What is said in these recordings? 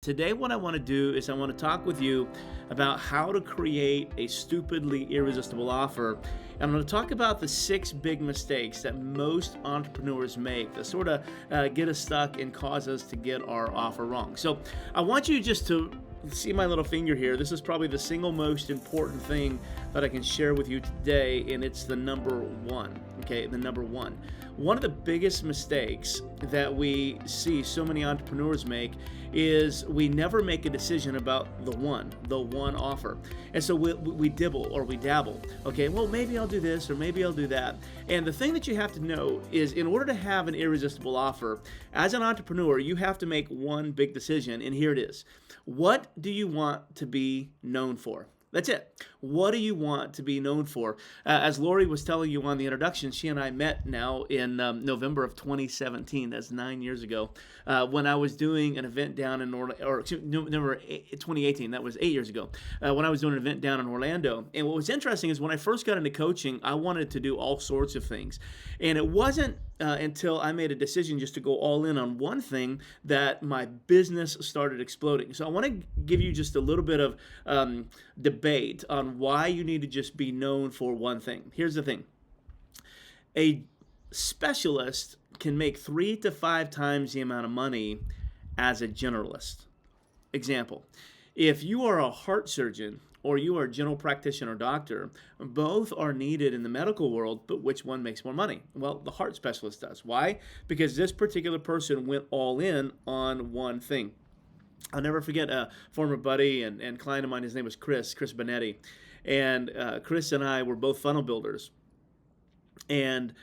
Today, what I want to do is I want to talk with you about how to create a stupidly irresistible offer. And I'm going to talk about the 6 big mistakes that most entrepreneurs make that sort of get us stuck and cause us to get our offer wrong. So, I want you just to see my little finger here. This is probably the single most important thing that I can share with you today, and it's the number one. Okay, the number one. One of the biggest mistakes that we see so many entrepreneurs make is we never make a decision about the one offer. And so we dibble or we dabble. Okay, well, maybe I'll do this or maybe I'll do that. And the thing that you have to know is in order to have an irresistible offer, as an entrepreneur, you have to make one big decision. And here it is. What do you want to be known for? That's it. What do you want to be known for? As Lori was telling you on the introduction, she and I met now in November of 2017. That's 9 years ago. When I was doing an event down in November 2018. That was 8 years ago. When I was doing an event down in Orlando. And what was interesting is when I first got into coaching, I wanted to do all sorts of things. And it wasn't until I made a decision just to go all in on one thing that my business started exploding. So I want to give you just a little bit of debate on why you need to just be known for one thing. Here's the thing. A specialist can make 3 to 5 times the amount of money as a generalist. Example, if you are a heart surgeon or you are a general practitioner or doctor, both are needed in the medical world, but which one makes more money? Well, the heart specialist does. Why? Because this particular person went all in on one thing. I'll never forget a former buddy and client of mine. His name was Chris Benetti. And Chris and I were both funnel builders. And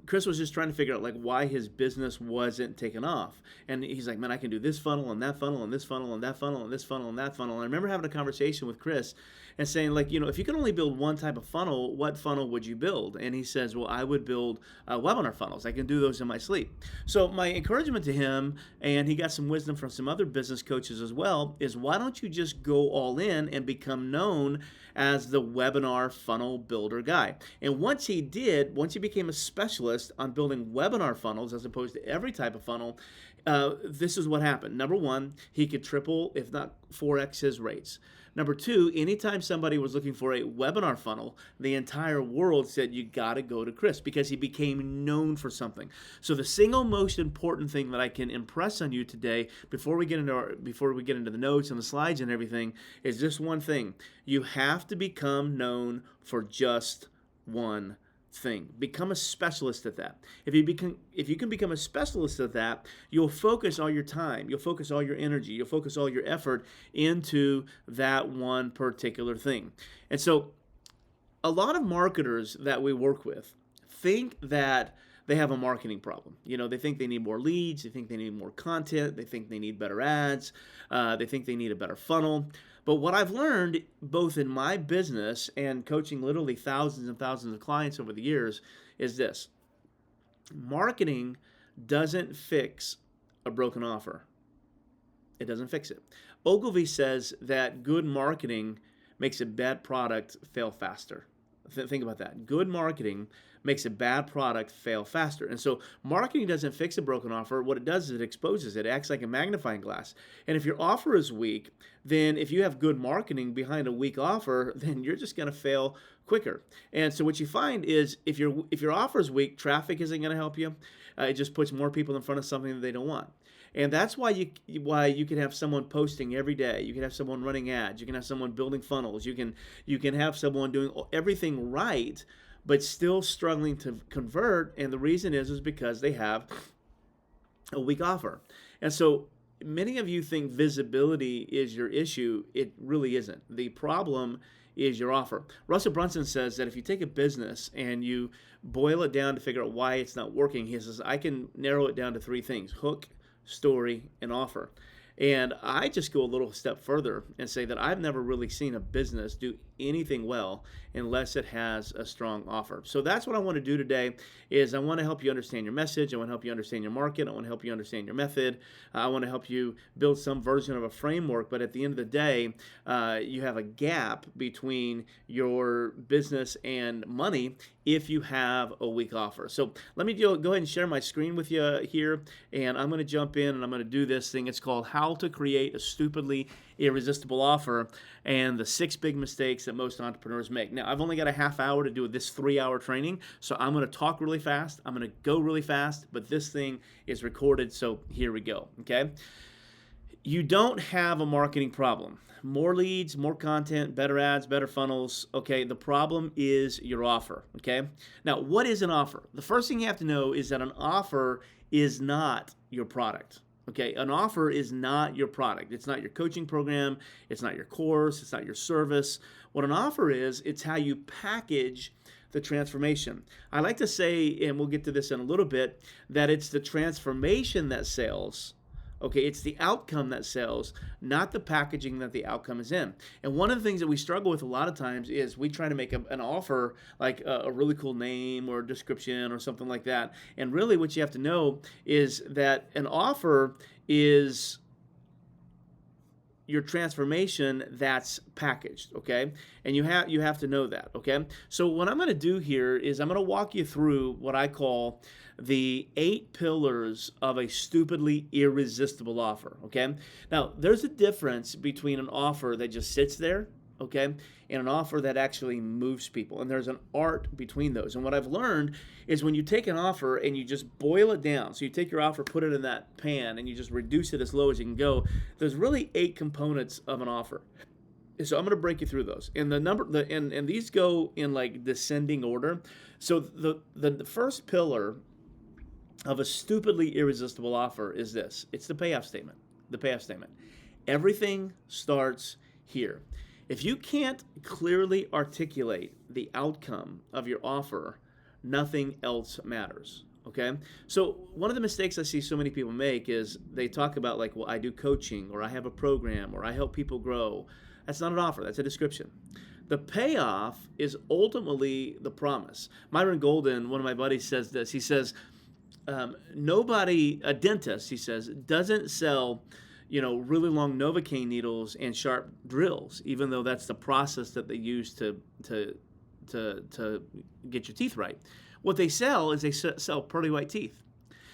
Chris was just trying to figure out like why his business wasn't taking off. And he's like, man, I can do this funnel and that funnel and this funnel and that funnel and this funnel and that funnel. And I remember having a conversation with Chris and saying like, if you could only build one type of funnel, what funnel would you build? And he says, well, I would build webinar funnels. I can do those in my sleep. So my encouragement to him, and he got some wisdom from some other business coaches as well, is why don't you just go all in and become known as the webinar funnel builder guy? And once he became a specialist on building webinar funnels as opposed to every type of funnel, this is what happened. Number one, he could triple, if not 4x his rates. Number two, anytime somebody was looking for a webinar funnel, the entire world said, you got to go to Chris because he became known for something. So the single most important thing that I can impress on you today before we get into the notes and the slides and everything is this one thing. You have to become known for just one thing. Become a specialist at that. If you can become a specialist at that, you'll focus all your time, you'll focus all your energy, you'll focus all your effort into that one particular thing. And so a lot of marketers that we work with think that they have a marketing problem. They think they need more leads, they think they need more content, they think they need better ads, they think they need a better funnel. But what I've learned, both in my business and coaching literally thousands and thousands of clients over the years, is this. Marketing doesn't fix a broken offer. It doesn't fix it. Ogilvy says that good marketing makes a bad product fail faster. Think about that. Good marketing makes a bad product fail faster. And so marketing doesn't fix a broken offer. What it does is it exposes it. It acts like a magnifying glass. And if your offer is weak, then if you have good marketing behind a weak offer, then you're just going to fail quicker. And so what you find is if your offer is weak, traffic isn't going to help you. It just puts more people in front of something that they don't want. And that's why you can have someone posting every day. You can have someone running ads. You can have someone building funnels. You can have someone doing everything right, but still struggling to convert. And the reason is because they have a weak offer. And so many of you think visibility is your issue. It really isn't. The problem is your offer. Russell Brunson says that if you take a business and you boil it down to figure out why it's not working, he says, I can narrow it down to 3 things: hook, story, and offer. And I just go a little step further and say that I've never really seen a business do anything well unless it has a strong offer. So that's what I want to do today is I want to help you understand your message. I want to help you understand your market. I want to help you understand your method. I want to help you build some version of a framework. But at the end of the day, you have a gap between your business and money. if you have a weak offer. So let me go ahead and share my screen with you here, and I'm going to jump in and I'm going to do this thing. It's called How to Create a Stupidly Irresistible Offer and the 6 Big Mistakes that Most Entrepreneurs Make. Now, I've only got a half hour to do this 3-hour training, so I'm going to talk really fast. I'm going to go really fast, but this thing is recorded, so here we go, okay? You don't have a marketing problem. More leads, more content, better ads, better funnels. Okay, the problem is your offer. Okay, now what is an offer? The first thing you have to know is that an offer is not your product. Okay, an offer is not your product. It's not your coaching program. It's not your course. It's not your service. What an offer is, it's how you package the transformation. I like to say, and we'll get to this in a little bit, that it's the transformation that sells. Okay, it's the outcome that sells, not the packaging that the outcome is in. And one of the things that we struggle with a lot of times is we try to make an offer like a really cool name or a description or something like that. And really what you have to know is that an offer is your transformation that's packaged, okay? And you have to know that, okay? So what I'm going to do here is I'm going to walk you through what I call the 8 pillars of a stupidly irresistible offer, okay? Now, there's a difference between an offer that just sits there, okay, and an offer that actually moves people. And there's an art between those. And what I've learned is when you take an offer and you just boil it down, so you take your offer, put it in that pan, and you just reduce it as low as you can go, there's really 8 components of an offer. So I'm going to break you through those. And and these go in like descending order. So the first pillar of a stupidly irresistible offer is this. It's the payoff statement. The payoff statement. Everything starts here. If you can't clearly articulate the outcome of your offer, nothing else matters. Okay? So one of the mistakes I see so many people make is they talk about like, well, I do coaching, or I have a program, or I help people grow. That's not an offer. That's a description. The payoff is ultimately the promise. Myron Golden, one of my buddies, says this. He says, a dentist, he says, doesn't sell, really long Novocaine needles and sharp drills, even though that's the process that they use to get your teeth right. What they sell is they sell pearly white teeth.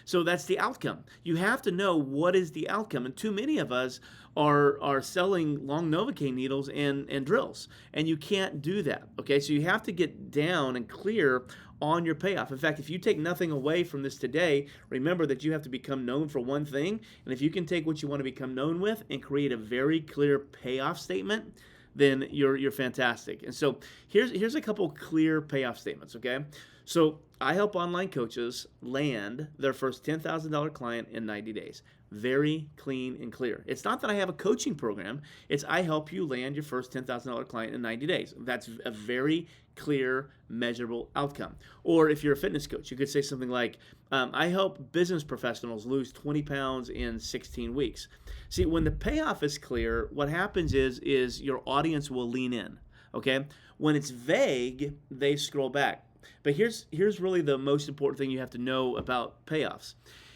So that's the outcome. You have to know what is the outcome. And too many of us are selling long Novocaine needles and drills. And you can't do that. Okay, so you have to get down and clear on your payoff. In fact, if you take nothing away from this today, remember that you have to become known for one thing. And if you can take what you want to become known with and create a very clear payoff statement, then you're fantastic. And so here's a couple clear payoff statements, okay? So I help online coaches land their first $10,000 client in 90 days. Very clean and clear. It's not that I have a coaching program. It's I help you land your first $10,000 client in 90 days. That's a very clear, measurable outcome. Or if you're a fitness coach, you could say something like, I help business professionals lose 20 pounds in 16 weeks. See, when the payoff is clear, what happens is your audience will lean in, okay? When it's vague, they scroll back. But here's really the most important thing you have to know about payoffs,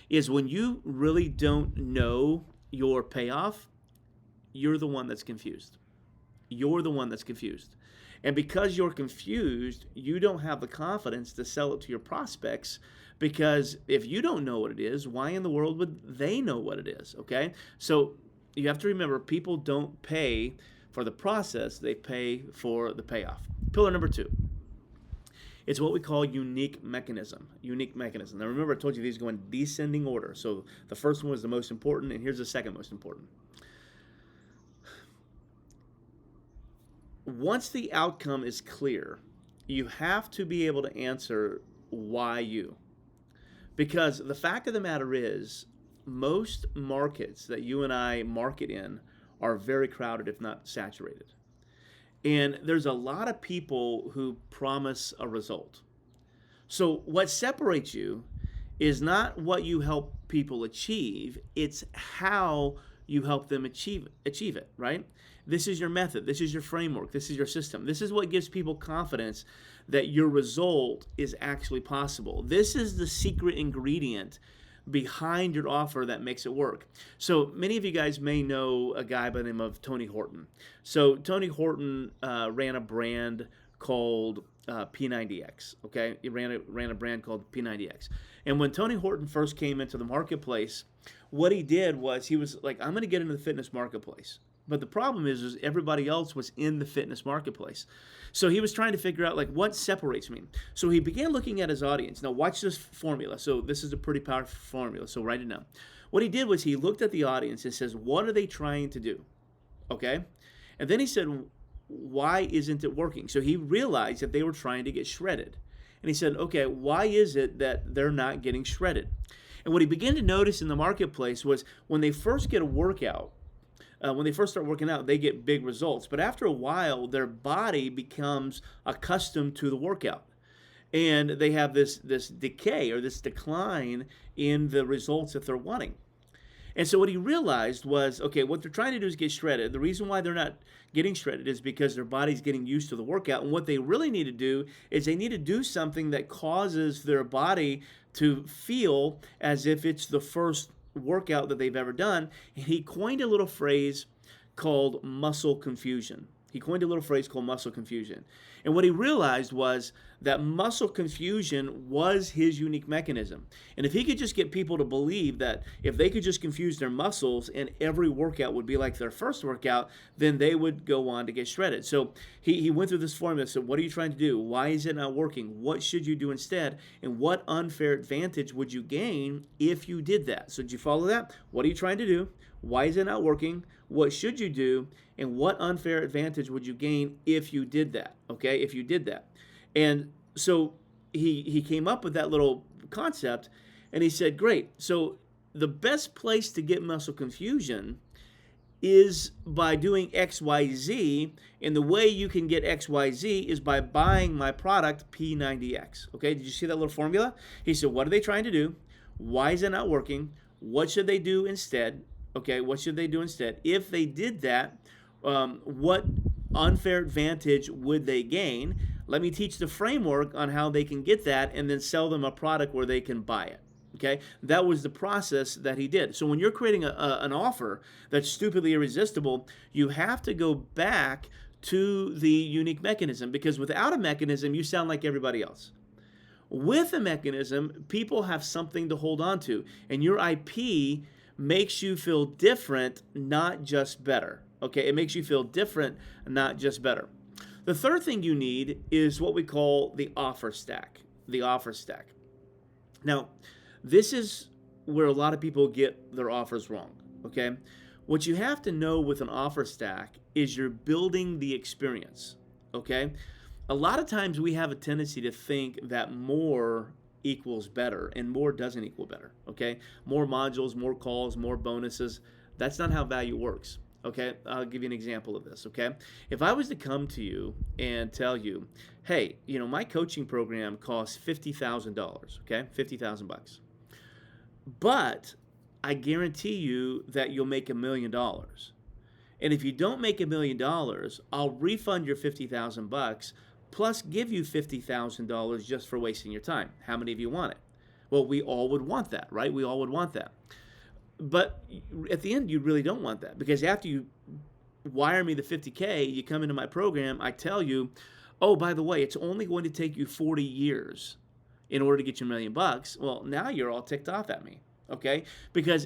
is when you really don't know your payoff, you're the one that's confused. You're the one that's confused. And because you're confused, you don't have the confidence to sell it to your prospects, because if you don't know what it is, why in the world would they know what it is, okay? So you have to remember, people don't pay for the process, they pay for the payoff. Pillar number 2. It's what we call unique mechanism. Unique mechanism. Now remember, I told you these go in descending order. So the first one was the most important, and here's the second most important. Once the outcome is clear, you have to be able to answer why you. Because the fact of the matter is, most markets that you and I market in are very crowded, if not saturated. And there's a lot of people who promise a result. So what separates you is not what you help people achieve, it's how you help them achieve it, right? This is your method, this is your framework, this is your system. This is what gives people confidence that your result is actually possible. This is the secret ingredient behind your offer that makes it work. So many of you guys may know a guy by the name of Tony Horton. So Tony Horton ran a brand called P90X. Okay, he ran a brand called P90X. And when Tony Horton first came into the marketplace, what he did was he was like, I'm going to get into the fitness marketplace. But the problem is everybody else was in the fitness marketplace. So he was trying to figure out like what separates me. So he began looking at his audience. Now watch this formula. So this is a pretty powerful formula. So write it down. What he did was he looked at the audience and says, what are they trying to do? Okay? And then he said, why isn't it working? So he realized that they were trying to get shredded. And he said, okay, why is it that they're not getting shredded? And what he began to notice in the marketplace was when they first get a workout, when they first start working out, they get big results. But after a while, their body becomes accustomed to the workout. And they have this decay or this decline in the results that they're wanting. And so what he realized was, okay, what they're trying to do is get shredded. The reason why they're not getting shredded is because their body's getting used to the workout. And what they really need to do is they need to do something that causes their body to feel as if it's the first workout that they've ever done. And he coined a little phrase called muscle confusion. And what he realized was that muscle confusion was his unique mechanism. And if he could just get people to believe that if they could just confuse their muscles and every workout would be like their first workout, then they would go on to get shredded. So he went through this formula, said, what are you trying to do? Why is it not working? What should you do instead? And what unfair advantage would you gain if you did that? So did you follow that? What are you trying to do? Why is it not working? What should you do? And what unfair advantage would you gain if you did that? Okay, if you did that. And so he came up with that little concept, and he said, great. So the best place to get muscle confusion is by doing XYZ, and the way you can get XYZ is by buying my product, P90X. Okay, did you see that little formula? He said, what are they trying to do? Why is it not working? What should they do instead? Okay, what should they do instead? If they did that, what unfair advantage would they gain? Let me teach the framework on how they can get that and then sell them a product where they can buy it. Okay, that was the process that he did. So when you're creating an offer that's stupidly irresistible, you have to go back to the unique mechanism, because without a mechanism, you sound like everybody else. With a mechanism, people have something to hold on to, and your IP makes you feel different, not just better. Okay, it makes you feel different, not just better. The third thing you need is what we call the offer stack. The offer stack. Now, this is where a lot of people get their offers wrong. Okay, what you have to know with an offer stack is you're building the experience. Okay, a lot of times we have a tendency to think that more equals better, and more doesn't equal better. Okay, more modules, more calls, more bonuses. That's not how value works. Okay, I'll give you an example of this. Okay, if I was to come to you and tell you, hey, my coaching program costs $50,000. Okay, $50,000, but I guarantee you that you'll make $1 million. And if you don't make $1 million, I'll refund your $50,000 plus give you $50,000 just for wasting your time. How many of you want it? Well, we all would want that, right? We all would want that. But at the end, you really don't want that, because after you wire me the $50K, you come into my program, I tell you, oh, by the way, it's only going to take you 40 years in order to get you $1 million. Well, now you're all ticked off at me, okay? Because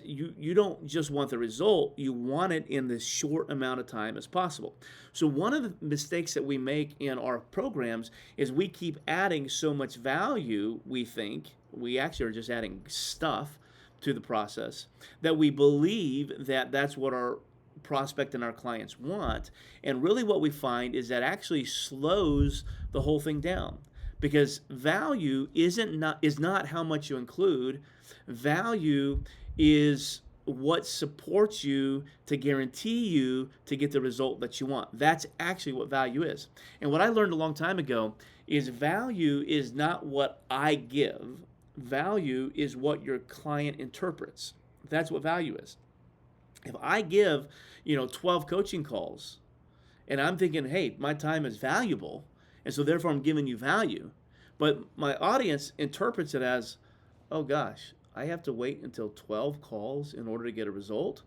you don't just want the result, you want it in this short amount of time as possible. So one of the mistakes that we make in our programs is we keep adding so much value, we think, we actually are just adding stuff to the process, that we believe that that's what our prospect and our clients want. And really what we find is that actually slows the whole thing down, because value is not how much you include. Value is what supports you to guarantee you to get the result that you want. That's actually what value is. And what I learned a long time ago is value is not what I give. Value is what your client interprets. That's what value is. If I give, 12 coaching calls, and I'm thinking, hey, my time is valuable, and so therefore I'm giving you value, but my audience interprets it as, oh gosh, I have to wait until 12 calls in order to get a result.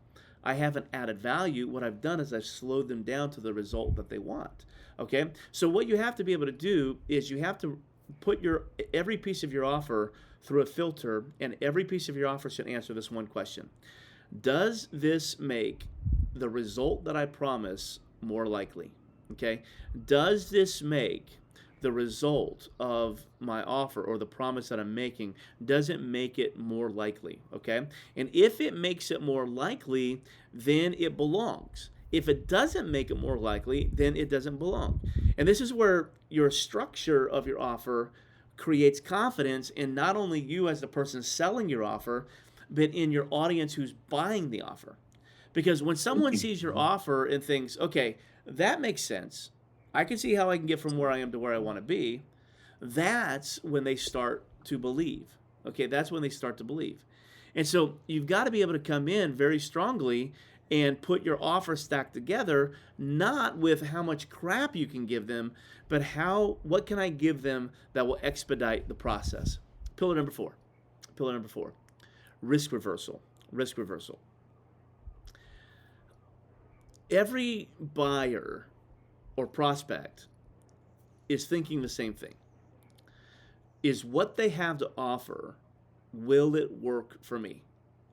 I haven't added value. What I've done is I've slowed them down to the result that they want. Okay? So what you have to be able to do is you have to put every piece of your offer through a filter, and every piece of your offer should answer this one question. Does this make the result that I promise more likely? Okay? Does this make the result of my offer or the promise that I'm making, does it make it more likely? Okay? And if it makes it more likely, then it belongs. If it doesn't make it more likely, then it doesn't belong. And this is where your structure of your offer creates confidence in not only you as the person selling your offer, but in your audience who's buying the offer. Because when someone sees your offer and thinks, okay, that makes sense, I can see how I can get from where I am to where I want to be, that's when they start to believe. Okay, that's when they start to believe. And so you've got to be able to come in very strongly and put your offer stack together, not with how much crap you can give them, but what can I give them that will expedite the process? Pillar number four, risk reversal. Every buyer or prospect is thinking the same thing. Is what they have to offer, will it work for me?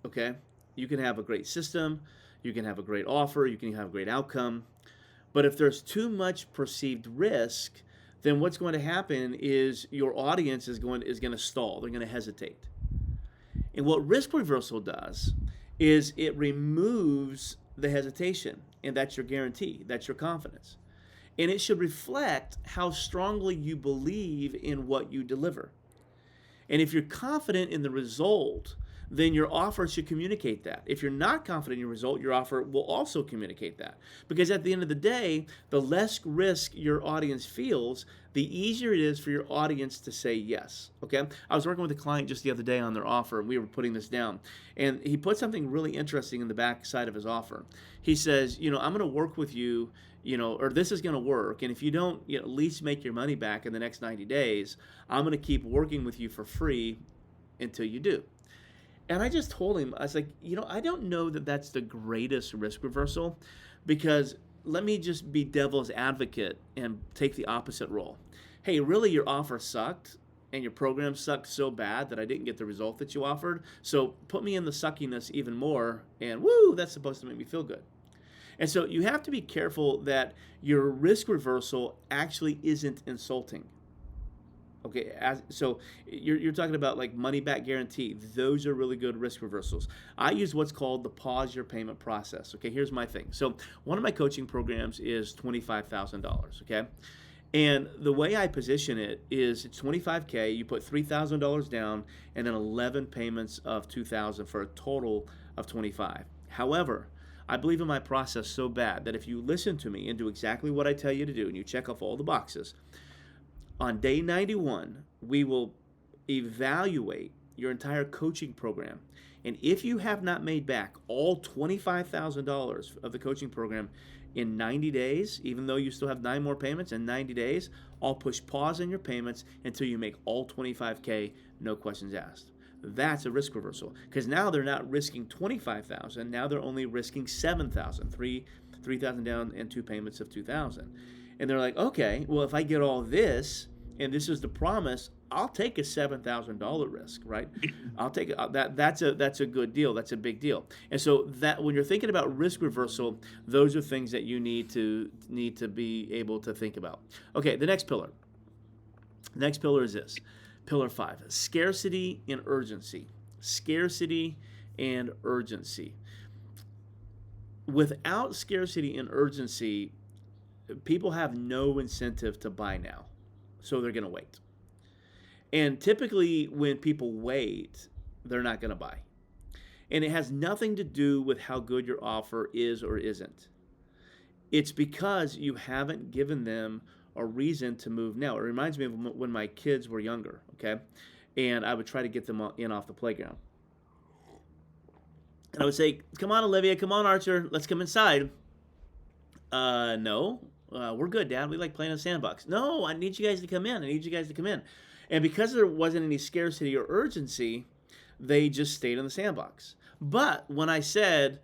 Okay? You can have a great system, you can have a great offer, you can have a great outcome, but if there's too much perceived risk, then what's going to happen is your audience is going to stall. They're going to hesitate. And what risk reversal does is it removes the hesitation, and that's your guarantee, that's your confidence. And it should reflect how strongly you believe in what you deliver. And if you're confident in the result, then your offer should communicate that. If you're not confident in your result, your offer will also communicate that. Because at the end of the day, the less risk your audience feels, the easier it is for your audience to say yes. Okay? I was working with a client just the other day on their offer, and we were putting this down. And he put something really interesting in the back side of his offer. He says, I'm going to work with you, or this is going to work. And if you don't at least make your money back in the next 90 days, I'm going to keep working with you for free until you do. And I just told him, I was like, I don't know that that's the greatest risk reversal, because let me just be devil's advocate and take the opposite role. Hey, really, your offer sucked and your program sucked so bad that I didn't get the result that you offered. So put me in the suckiness even more, and woo, that's supposed to make me feel good. And so you have to be careful that your risk reversal actually isn't insulting. Okay, so you're talking about like money back guarantee. Those are really good risk reversals. I use what's called the pause your payment process. Okay, here's my thing. So one of my coaching programs is $25,000. Okay, and the way I position it is it's $25K. You put $3,000 down, and then 11 payments of $2,000 for a total of $25,000. However, I believe in my process so bad that if you listen to me and do exactly what I tell you to do, and you check off all the boxes, on day 91, we will evaluate your entire coaching program. And if you have not made back all $25,000 of the coaching program in 90 days, even though you still have 9 more payments in 90 days, I'll push pause on your payments until you make all $25K, no questions asked. That's a risk reversal, because now they're not risking $25,000. Now they're only risking $7,000, $3,000 down and 2 payments of $2,000. And they're like, okay, well, if I get all this, and this is the promise, I'll take a $7,000 risk, right? I'll take that. That's a good deal. That's a big deal. And so that when you're thinking about risk reversal, those are things that you need to be able to think about. Okay, the next pillar. The next pillar is this. Pillar 5, scarcity and urgency. Scarcity and urgency. Without scarcity and urgency, people have no incentive to buy now, so they're going to wait. And typically when people wait, they're not going to buy. And it has nothing to do with how good your offer is or isn't. It's because you haven't given them a reason to move now. It reminds me of when my kids were younger, okay? And I would try to get them in off the playground. And I would say, come on, Olivia, come on, Archer, let's come inside. No, we're good, Dad. We like playing in the sandbox. No, I need you guys to come in. And because there wasn't any scarcity or urgency, they just stayed in the sandbox. But when I said,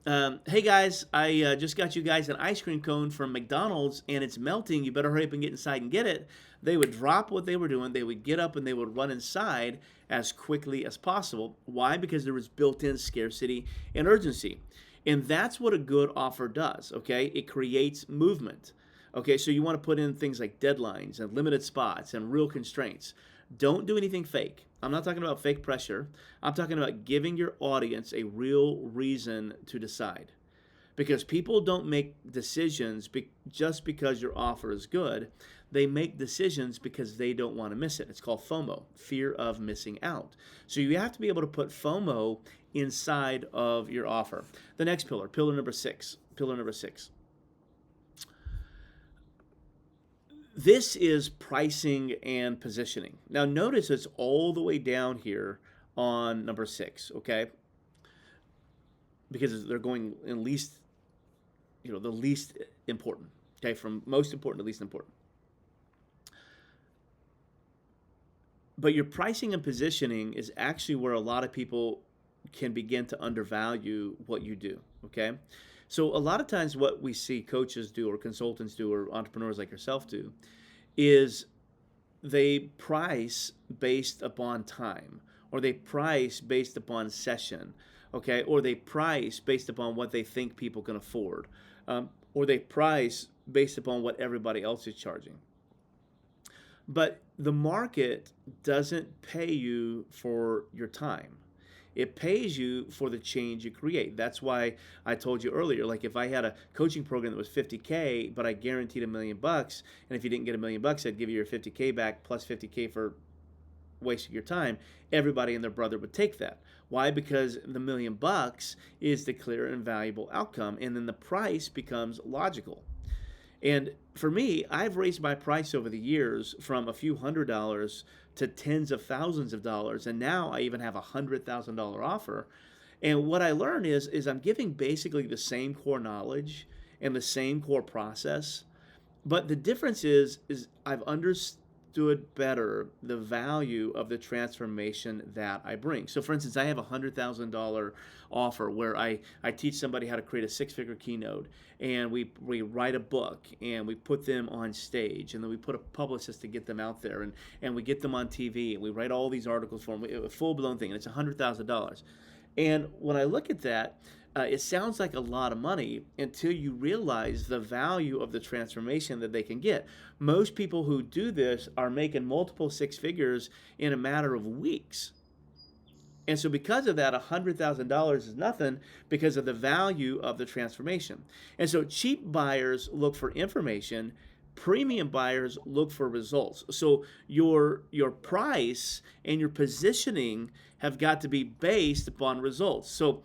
Hey guys, I just got you guys an ice cream cone from McDonald's and it's melting. You better hurry up and get inside and get it. They would drop what they were doing. They would get up and they would run inside as quickly as possible. Why? Because there was built in scarcity and urgency. And that's what a good offer does, okay? It creates movement. Okay, so you want to put in things like deadlines and limited spots and real constraints. Don't do anything fake. I'm not talking about fake pressure. I'm talking about giving your audience a real reason to decide. Because people don't make decisions just because your offer is good. They make decisions because they don't want to miss it. It's called FOMO, fear of missing out. So you have to be able to put FOMO inside of your offer. The next pillar, pillar number six. This is pricing and positioning. Now notice it's all the way down here on number 6, okay? Because they're going in least, the least important, okay? From most important to least important. But your pricing and positioning is actually where a lot of people can begin to undervalue what you do, okay? So a lot of times what we see coaches do or consultants do or entrepreneurs like yourself do is they price based upon time, or they price based upon session, okay? Or they price based upon what they think people can afford, or they price based upon what everybody else is charging. But the market doesn't pay you for your time. It pays you for the change you create. That's why I told you earlier, like if I had a coaching program that was $50K, but I guaranteed $1 million, and if you didn't get $1 million, I'd give you your $50K back plus $50K for wasting your time, everybody and their brother would take that. Why? Because the $1 million is the clear and valuable outcome, and then the price becomes logical. And for me, I've raised my price over the years from a few $100s to tens of thousands of dollars, and now I even have a $100,000 offer. And what I learned is I'm giving basically the same core knowledge and the same core process, but the difference is I've understood better the value of the transformation that I bring. So for instance, I have a $100,000 offer where I teach somebody how to create a 6-figure keynote, and we write a book and we put them on stage, and then we put a publicist to get them out there, and we get them on TV, and we write all these articles for them, a full-blown thing, and it's $100,000. And when I look at that, it sounds like a lot of money until you realize the value of the transformation that they can get. Most people who do this are making multiple 6 figures in a matter of weeks. And so because of that, $100,000 is nothing because of the value of the transformation. And so cheap buyers look for information, premium buyers look for results. So your price and your positioning have got to be based upon results. So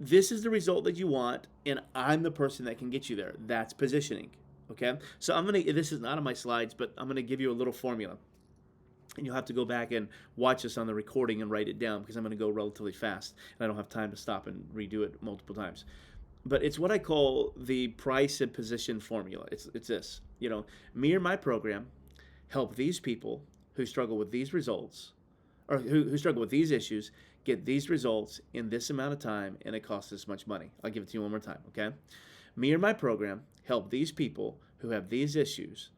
this is the result that you want, and I'm the person that can get you there. That's positioning, okay? So this is not on my slides, but I'm gonna give you a little formula. And you'll have to go back and watch this on the recording and write it down because I'm gonna go relatively fast, and I don't have time to stop and redo it multiple times. But it's what I call the price and position formula. It's this, me or my program help these people who struggle with these results, or who struggle with these issues, get these results in this amount of time, and it costs this much money. I'll give it to you one more time, okay? Me or my program help these people who have these issues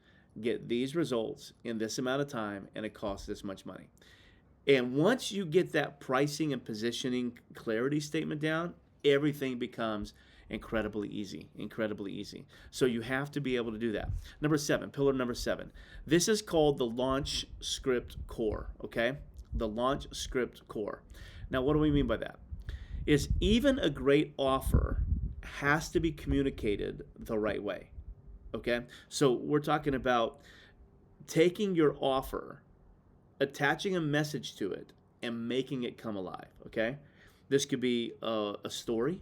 get these results in this amount of time, and it costs this much money. And once you get that pricing and positioning clarity statement down, everything becomes incredibly easy. So you have to be able to do that. Pillar number 7. This is called the launch script core, okay? The launch script core. Now, what do we mean by that? Is even a great offer has to be communicated the right way, okay? So we're talking about taking your offer, attaching a message to it, and making it come alive, okay? This could be a story.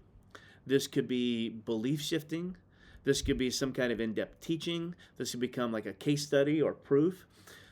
This could be belief shifting. This could be some kind of in-depth teaching. This could become like a case study or proof.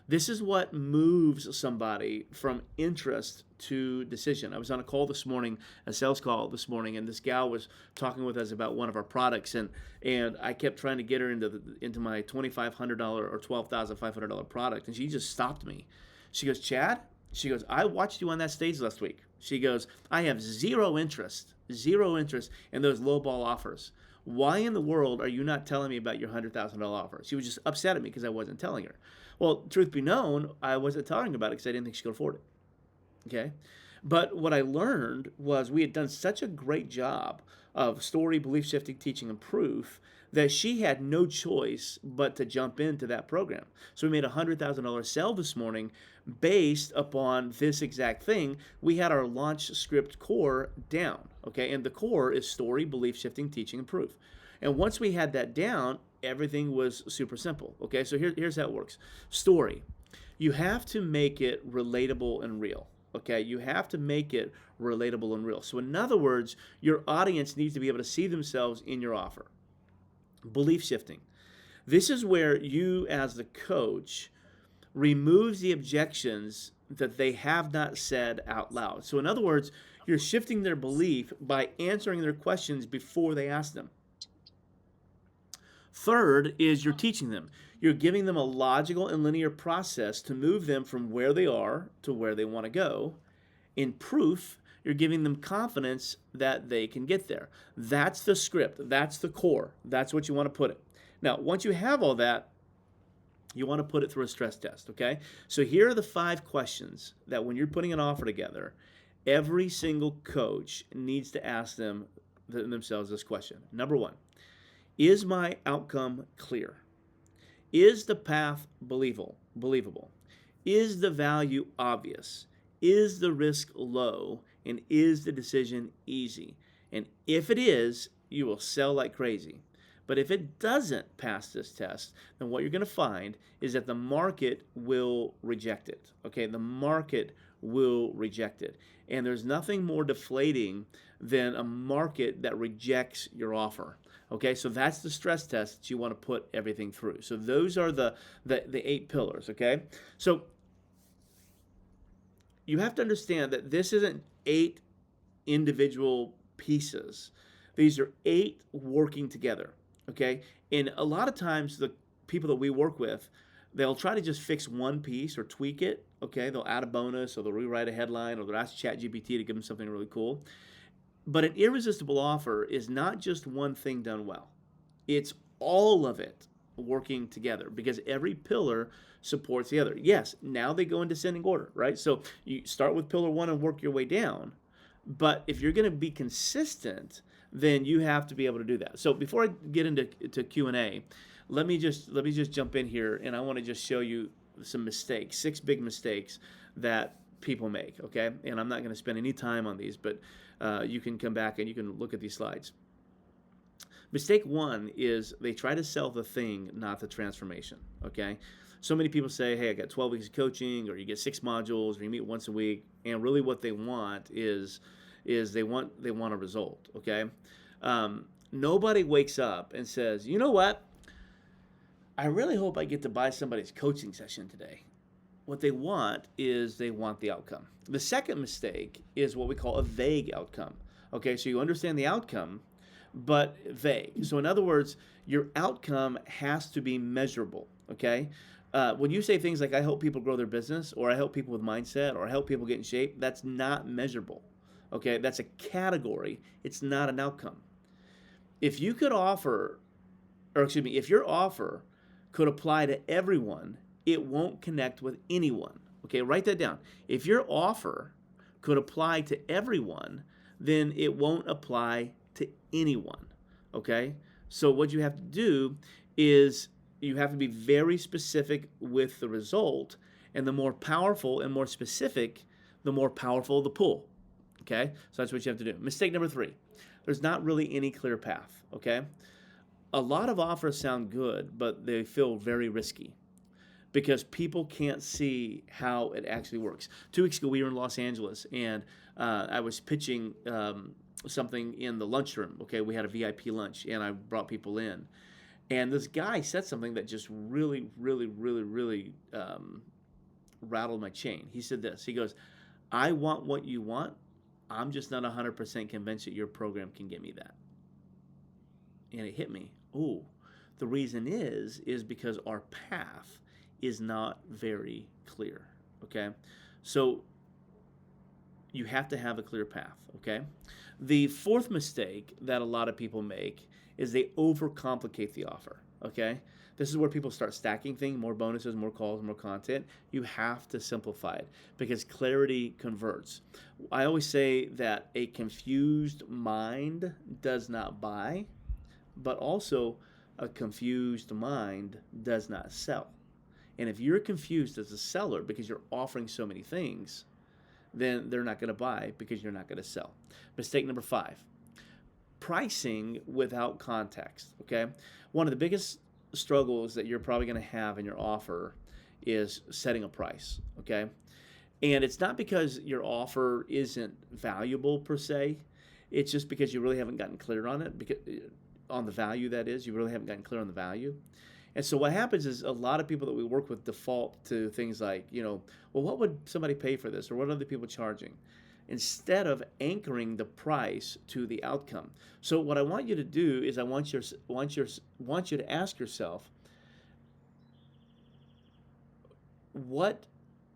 This is what moves somebody from interest to decision. I was on a call this morning, a sales call this morning, and this gal was talking with us about one of our products, and I kept trying to get her into my $2,500 or $12,500 product, and she just stopped me. She goes, Chad, She goes, I watched you on that stage last week. She goes, I have zero interest in those low ball offers. Why in the world are you not telling me about your $100,000 offer? She was just upset at me because I wasn't telling her. Well, truth be known, I wasn't telling her about it because I didn't think she could afford it. Okay. But what I learned was we had done such a great job of story, belief shifting, teaching, and proof that she had no choice but to jump into that program. So we made a $100,000 sale this morning based upon this exact thing. We had our launch script core down, okay? And the core is story, belief shifting, teaching, and proof. And once we had that down, everything was super simple, okay? So here's how it works. Story. You have to make it relatable and real. Okay, you have to make it relatable and real. So in other words, your audience needs to be able to see themselves in your offer. Belief shifting. This is where you as the coach removes the objections that they have not said out loud. So in other words, you're shifting their belief by answering their questions before they ask them. Third is you're teaching them. You're giving them a logical and linear process to move them from where they are to where they want to go. In proof, you're giving them confidence that they can get there. That's the script. That's the core. That's what you want to put it. Now, once you have all that, you want to put it through a stress test, okay? So here are the 5 questions that when you're putting an offer together, every single coach needs to ask themselves this question. Number 1, is my outcome clear? Is the path believable? Is the value obvious? Is the risk low? And is the decision easy? And if it is, you will sell like crazy. But if it doesn't pass this test, then what you're going to find is that the market will reject it. Okay, the market will reject it. And there's nothing more deflating than a market that rejects your offer. Okay, so that's the stress test that you want to put everything through. So those are the 8 pillars, okay? So you have to understand that this isn't 8 individual pieces. These are 8 working together, okay? And a lot of times the people that we work with, they'll try to just fix one piece or tweak it, okay? They'll add a bonus or they'll rewrite a headline or they'll ask ChatGPT to give them something really cool. But an irresistible offer is not just one thing done well. It's all of it working together because every pillar supports the other. Yes, now they go in descending order, right? So you start with pillar 1 and work your way down. But if you're going to be consistent, then you have to be able to do that. So before I get into Q&A, let me just jump in here and I want to just show you some mistakes, 6 big mistakes that people make, okay? And I'm not going to spend any time on these, but you can come back and you can look at these slides. Mistake 1 is they try to sell the thing, not the transformation, okay? So many people say, hey, I got 12 weeks of coaching, or you get 6 modules, or you meet once a week, and really what they want is they want a result, okay? Nobody wakes up and says, you know what? I really hope I get to buy somebody's coaching session today. What they want is they want the outcome. The second mistake is what we call a vague outcome. Okay, so you understand the outcome, but vague. So in other words, your outcome has to be measurable. Okay, when you say things like "I help people grow their business," or "I help people with mindset," or "I help people get in shape," that's not measurable. Okay, that's a category. It's not an outcome. If you could offer, or excuse me, if your offer could apply to everyone, it won't connect with anyone. Okay, write that down. If your offer could apply to everyone, then it won't apply to anyone. Okay, so what you have to do is you have to be very specific with the result, and the more powerful and more specific, the more powerful the pull. Okay, so that's what you have to do. Mistake number 3, there's not really any clear path. Okay, a lot of offers sound good, but they feel very risky, because people can't see how it actually works. 2 weeks ago, we were in Los Angeles, and I was pitching something in the lunchroom. Okay, we had a VIP lunch, and I brought people in. And this guy said something that just really rattled my chain. He said this. He goes, I want what you want. I'm just not 100% convinced that your program can get me that. And it hit me. Oh, the reason is because our path is not very clear, okay? So you have to have a clear path, okay? The fourth mistake that a lot of people make is they overcomplicate the offer, okay? This is where people start stacking things, more bonuses, more calls, more content. You have to simplify it because clarity converts. I always say that a confused mind does not buy, but also a confused mind does not sell. And if you're confused as a seller because you're offering so many things, then they're not going to buy because you're not going to sell. Mistake number 5, pricing without context, okay? One of the biggest struggles that you're probably going to have in your offer is setting a price, okay? And it's not because your offer isn't valuable per se. It's just because you really haven't gotten clear on it, because on the value, that is. You really haven't gotten clear on the value. And so what happens is a lot of people that we work with default to things like, well, what would somebody pay for this, or what are other people charging, instead of anchoring the price to the outcome. So what I want you to do is I want you to ask yourself, what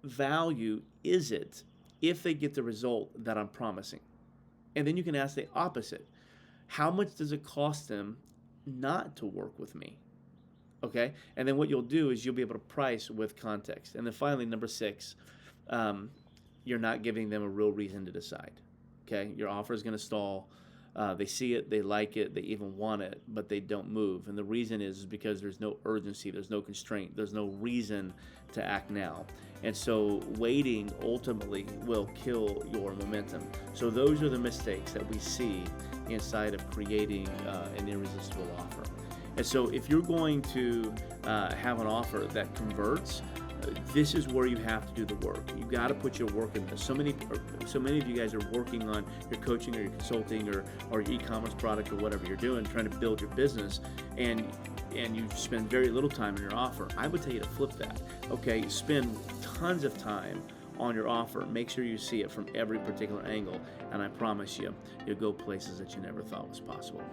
value is it if they get the result that I'm promising? And then you can ask the opposite. How much does it cost them not to work with me? Okay? And then what you'll do is you'll be able to price with context. And then finally, number 6, you're not giving them a real reason to decide. Okay? Your offer is going to stall. They see it, they like it, they even want it, but they don't move. And the reason is because there's no urgency, there's no constraint, there's no reason to act now. And so waiting ultimately will kill your momentum. So those are the mistakes that we see inside of creating an irresistible offer. And so if you're going to have an offer that converts, this is where you have to do the work. You got to put your work in this. So many of you guys are working on your coaching or your consulting or your e-commerce product or whatever you're doing, trying to build your business, and you spend very little time on your offer. I would tell you to flip that. Okay, spend tons of time on your offer. Make sure you see it from every particular angle, and I promise you, you'll go places that you never thought was possible.